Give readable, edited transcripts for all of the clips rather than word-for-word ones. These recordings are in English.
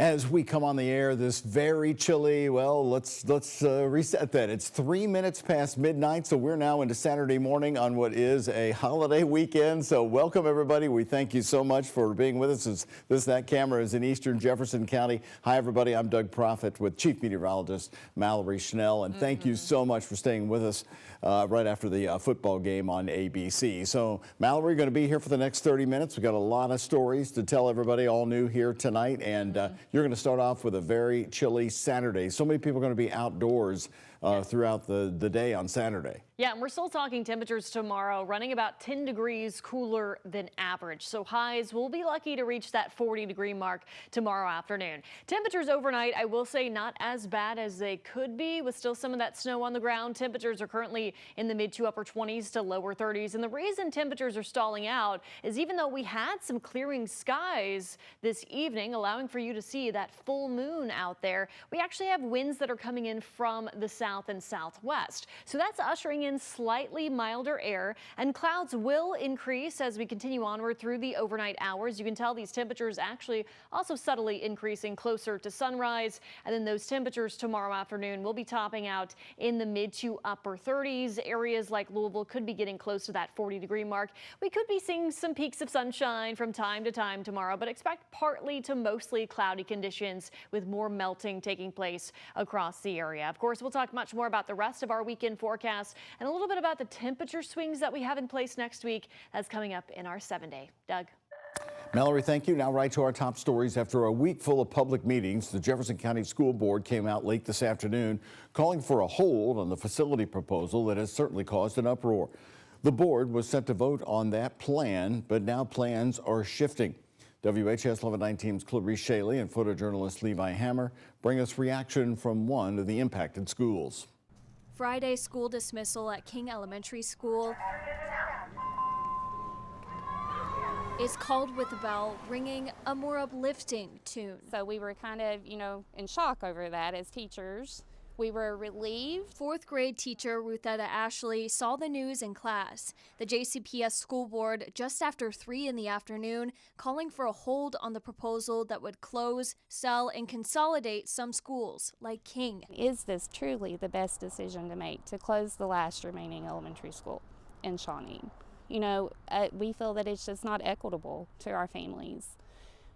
As we come on the air, this very chilly, well, let's reset that. It's 3 minutes past midnight, so we're now into Saturday morning on what is a holiday weekend. So welcome, everybody. We thank you so much for being with us. That camera is in eastern Jefferson County. Hi, everybody. I'm Doug Proffitt with Chief Meteorologist Mallory Schnell, and thank you so much for staying with us right after the football game on ABC. So, Mallory, going to be here for the next 30 minutes. We've got a lot of stories to tell everybody, all new here tonight, and you're going to start off with a very chilly Saturday. So many people are going to be outdoors throughout the day on Saturday. Yeah, and we're still talking temperatures tomorrow, running about 10 degrees cooler than average. So highs, we'll be lucky to reach that 40-degree mark tomorrow afternoon. Temperatures overnight, I will say, not as bad as they could be, with still some of that snow on the ground. Temperatures are currently in the mid to upper 20s to lower 30s. And the reason temperatures are stalling out is even though we had some clearing skies this evening, allowing for you to see that full moon out there, we actually have winds that are coming in from the south and southwest. So that's ushering in slightly milder air, and clouds will increase as we continue onward through the overnight hours. You can tell these temperatures actually also subtly increasing closer to sunrise, and then those temperatures tomorrow afternoon will be topping out in the mid to upper 30s. Areas like Louisville could be getting close to that 40-degree mark. We could be seeing some peaks of sunshine from time to time tomorrow, but expect partly to mostly cloudy conditions with more melting taking place across the area. Of course, we'll talk much more about the rest of our weekend forecast and a little bit about the temperature swings that we have in place next week. That's coming up in our 7-day. Doug. Mallory, thank you. Now right to our top stories. After a week full of public meetings, the Jefferson County School Board came out late this afternoon calling for a hold on the facility proposal that has certainly caused an uproar. The board was set to vote on that plan, but now plans are shifting. WHAS 11 team's Clarice Shaley and photojournalist Levi Hammer bring us reaction from one of the impacted schools. Friday school dismissal at King Elementary School is called with the bell ringing a more uplifting tune. So we were kind of, in shock over that as teachers. We were relieved. Fourth grade teacher Ruthetta Ashley saw the news in class. The JCPS school board just after 3 in the afternoon calling for a hold on the proposal that would close, sell, and consolidate some schools like King. Is this truly the best decision to make, to close the last remaining elementary school in Shawnee? We feel that it's just not equitable to our families,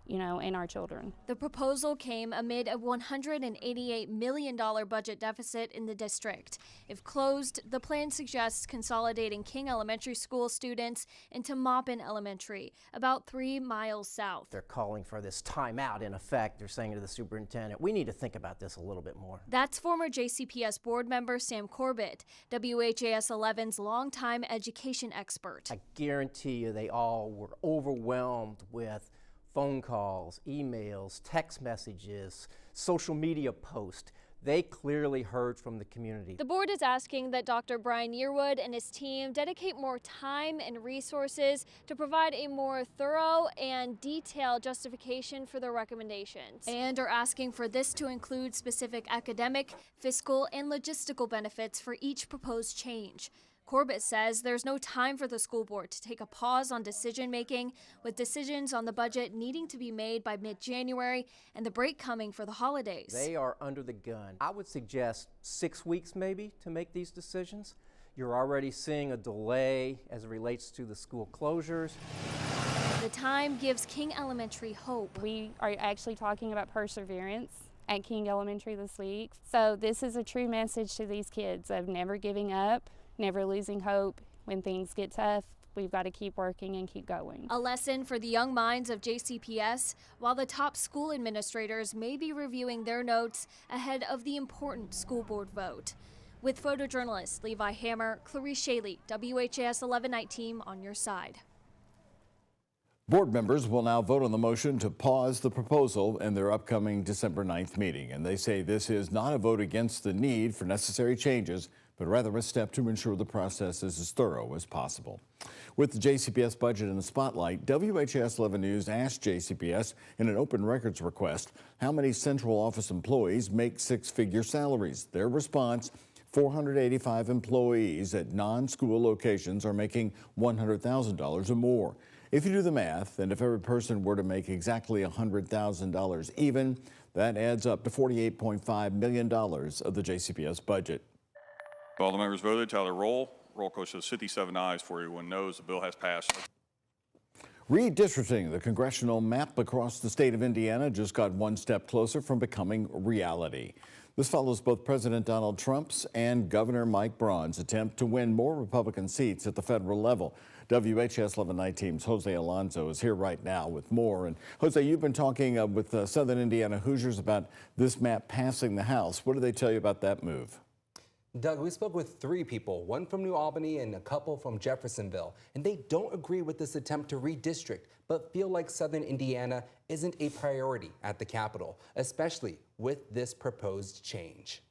and our children. The proposal came amid a $188 million budget deficit in the district. If closed, the plan suggests consolidating King Elementary School students into Maupin Elementary, about 3 miles south. They're calling for this timeout. In effect, they're saying to the superintendent, we need to think about this a little bit more. That's former JCPS board member Sam Corbett, WHAS 11's longtime education expert. I guarantee you they all were overwhelmed with phone calls, emails, text messages, social media posts. They clearly heard from the community. The board is asking that Dr. Brian Yearwood and his team dedicate more time and resources to provide a more thorough and detailed justification for their recommendations, and are asking for this to include specific academic, fiscal, and logistical benefits for each proposed change. Corbett says there's no time for the school board to take a pause on decision-making, with decisions on the budget needing to be made by mid-January and the break coming for the holidays. They are under the gun. I would suggest 6 weeks maybe to make these decisions. You're already seeing a delay as it relates to the school closures. The time gives King Elementary hope. We are actually talking about perseverance at King Elementary this week. So this is a true message to these kids of never giving up, never losing hope. When things get tough, we've got to keep working and keep going. A lesson for the young minds of JCPS, while the top school administrators may be reviewing their notes ahead of the important school board vote. With photojournalist Levi Hammer, Clarice Shaley, WHAS 11 Night Team on your side. Board members will now vote on the motion to pause the proposal in their upcoming December 9th meeting. And they say this is not a vote against the need for necessary changes, but rather a step to ensure the process is as thorough as possible. With the JCPS budget in the spotlight, WHAS 11 News asked JCPS in an open records request how many central office employees make six-figure salaries. Their response, 485 employees at non-school locations are making $100,000 or more. If you do the math, and if every person were to make exactly $100,000 even, that adds up to $48.5 million of the JCPS budget. All the members voted. Tally roll. Roll call shows 57 ayes, 41 noes. The bill has passed. Redistricting, the congressional map across the state of Indiana, just got one step closer from becoming reality. This follows both President Donald Trump's and Governor Mike Braun's attempt to win more Republican seats at the federal level. WHAS11 Night Team's Jose Alonso is here right now with more. And Jose, you've been talking with Southern Indiana Hoosiers about this map passing the House. What do they tell you about that move? Doug, we spoke with 3 people, one from New Albany and a couple from Jeffersonville, and they don't agree with this attempt to redistrict, but feel like Southern Indiana isn't a priority at the Capitol, especially with this proposed change.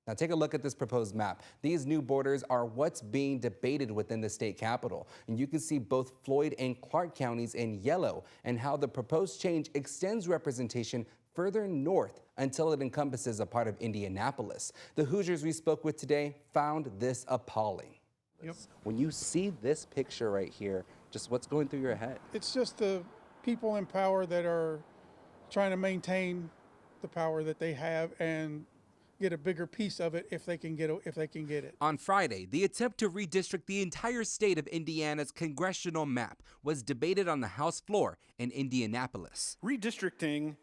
Now take a look at this proposed map. These new borders are what's being debated within the state capitol, and you can see both Floyd and Clark counties in yellow and how the proposed change extends representation further north until it encompasses a part of Indianapolis. The Hoosiers we spoke with today found this appalling. Yep. When you see this picture right here, just what's going through your head? It's just the people in power that are trying to maintain the power that they have and get a bigger piece of it if they can get it. On Friday, the attempt to redistrict the entire state of Indiana's congressional map was debated on the House floor in Indianapolis. Redistricting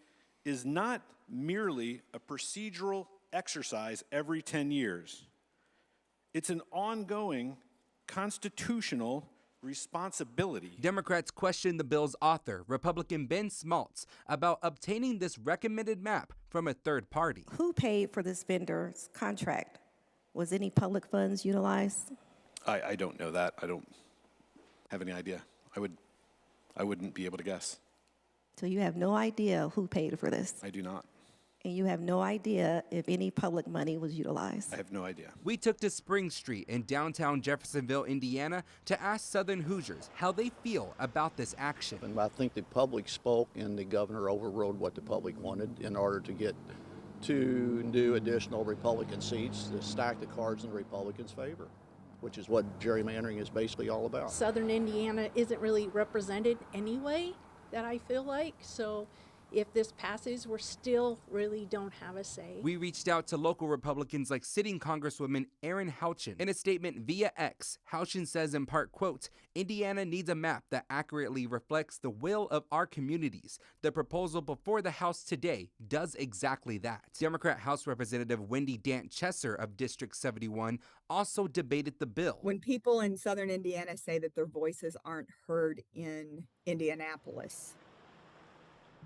is not merely a procedural exercise every 10 years. It's an ongoing constitutional responsibility. Democrats questioned the bill's author, Republican Ben Smaltz, about obtaining this recommended map from a third party. Who paid for this vendor's contract? Was any public funds utilized? I don't know that. I don't have any idea. I wouldn't be able to guess. So you have no idea who paid for this? I do not. And you have no idea if any public money was utilized? I have no idea. We took to Spring Street in downtown Jeffersonville, Indiana, to ask Southern Hoosiers how they feel about this action. And I think the public spoke and the governor overrode what the public wanted in order to get 2 new additional Republican seats to stack the cards in the Republicans' favor, which is what gerrymandering is basically all about. Southern Indiana isn't really represented anyway, that I feel like, so if this passes, we still really don't have a say. We reached out to local Republicans like sitting Congresswoman Erin Houchin. In a statement via X, Houchin says in part, quote, Indiana needs a map that accurately reflects the will of our communities. The proposal before the House today does exactly that. Democrat House Representative Wendy Dant-Chesser of District 71 also debated the bill. When people in Southern Indiana say that their voices aren't heard in Indianapolis,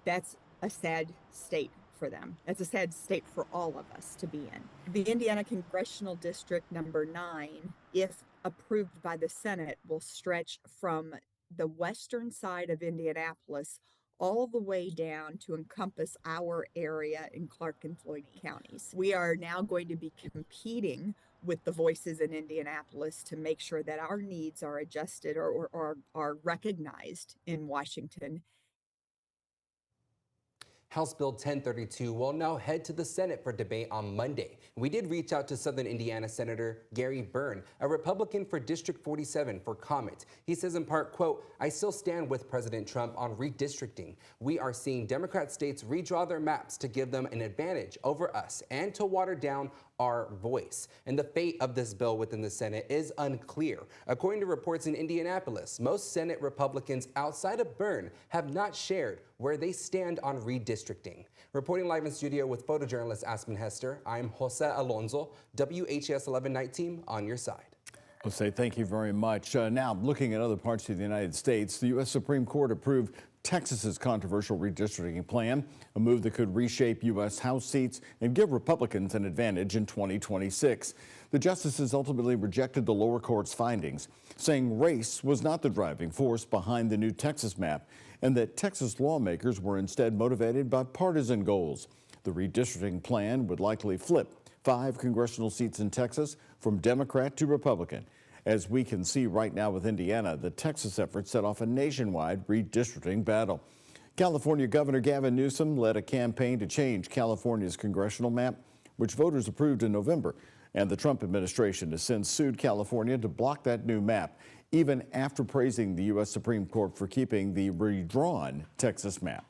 that's a sad state for them. That's a sad state for all of us to be in. The Indiana Congressional District number 9, if approved by the Senate, will stretch from the western side of Indianapolis all the way down to encompass our area in Clark and Floyd counties. We are now going to be competing with the voices in Indianapolis to make sure that our needs are adjusted or are recognized in Washington. House Bill 1032 will now head to the Senate for debate on Monday. We did reach out to Southern Indiana Senator Gary Byrne, a Republican for District 47, for comment. He says in part, quote, I still stand with President Trump on redistricting. We are seeing Democrat states redraw their maps to give them an advantage over us and to water down our voice. And the fate of this bill within the Senate is unclear. According to reports in Indianapolis, most Senate Republicans outside of Byrne have not shared where they stand on redistricting. Reporting live in studio with photojournalist Aspen Hester, I'm Jose Alonso, WHAS 11 Night Team on your side. Jose, thank you very much. Now, looking at other parts of the United States, the U.S. Supreme Court approved Texas's controversial redistricting plan, a move that could reshape U.S. House seats and give Republicans an advantage in 2026. The justices ultimately rejected the lower court's findings, saying race was not the driving force behind the new Texas map and that Texas lawmakers were instead motivated by partisan goals. The redistricting plan would likely flip 5 congressional seats in Texas from Democrat to Republican. As we can see right now with Indiana, the Texas effort set off a nationwide redistricting battle. California Governor Gavin Newsom led a campaign to change California's congressional map, which voters approved in November. And the Trump administration has since sued California to block that new map, even after praising the U.S. Supreme Court for keeping the redrawn Texas map.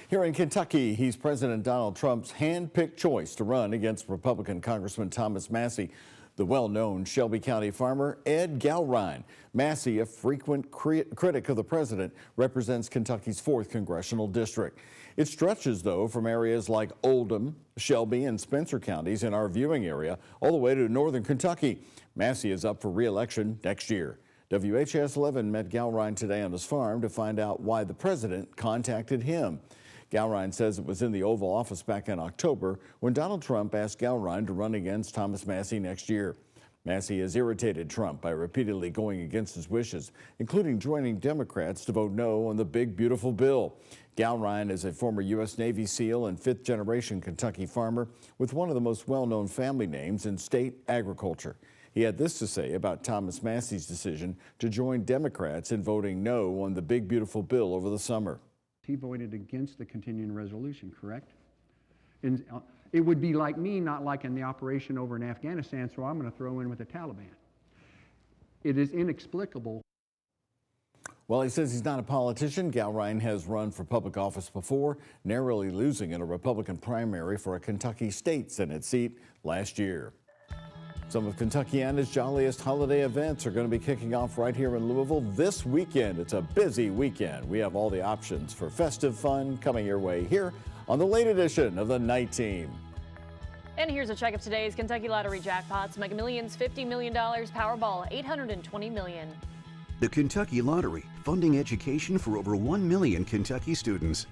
Here in Kentucky, he's President Donald Trump's hand-picked choice to run against Republican Congressman Thomas Massie. The well-known Shelby County farmer Ed Gowrine. Massie, a frequent critic of the president, represents Kentucky's 4th congressional district. It stretches, though, from areas like Oldham, Shelby, and Spencer counties in our viewing area all the way to northern Kentucky. Massie is up for re-election next year. WHAS11 met Gowrine today on his farm to find out why the president contacted him. Gowrine says it was in the Oval Office back in October when Donald Trump asked Gowrine to run against Thomas Massie next year. Massie has irritated Trump by repeatedly going against his wishes, including joining Democrats to vote no on the big, beautiful bill. Gowrine is a former U.S. Navy SEAL and 5th-generation Kentucky farmer with one of the most well-known family names in state agriculture. He had this to say about Thomas Massie's decision to join Democrats in voting no on the big, beautiful bill over the summer. He voted against the continuing resolution, correct? And it would be like me not liking the operation over in Afghanistan, so I'm going to throw in with the Taliban. It is inexplicable. Well, he says he's not a politician. Gowrine has run for public office before, narrowly losing in a Republican primary for a Kentucky state Senate seat last year. Some of Kentuckiana's jolliest holiday events are going to be kicking off right here in Louisville this weekend. It's a busy weekend. We have all the options for festive fun coming your way here on the late edition of the Night Team. And here's a check of today's Kentucky Lottery jackpots. Mega Millions, $50 million. Powerball, $820 million. The Kentucky Lottery, funding education for over 1 million Kentucky students.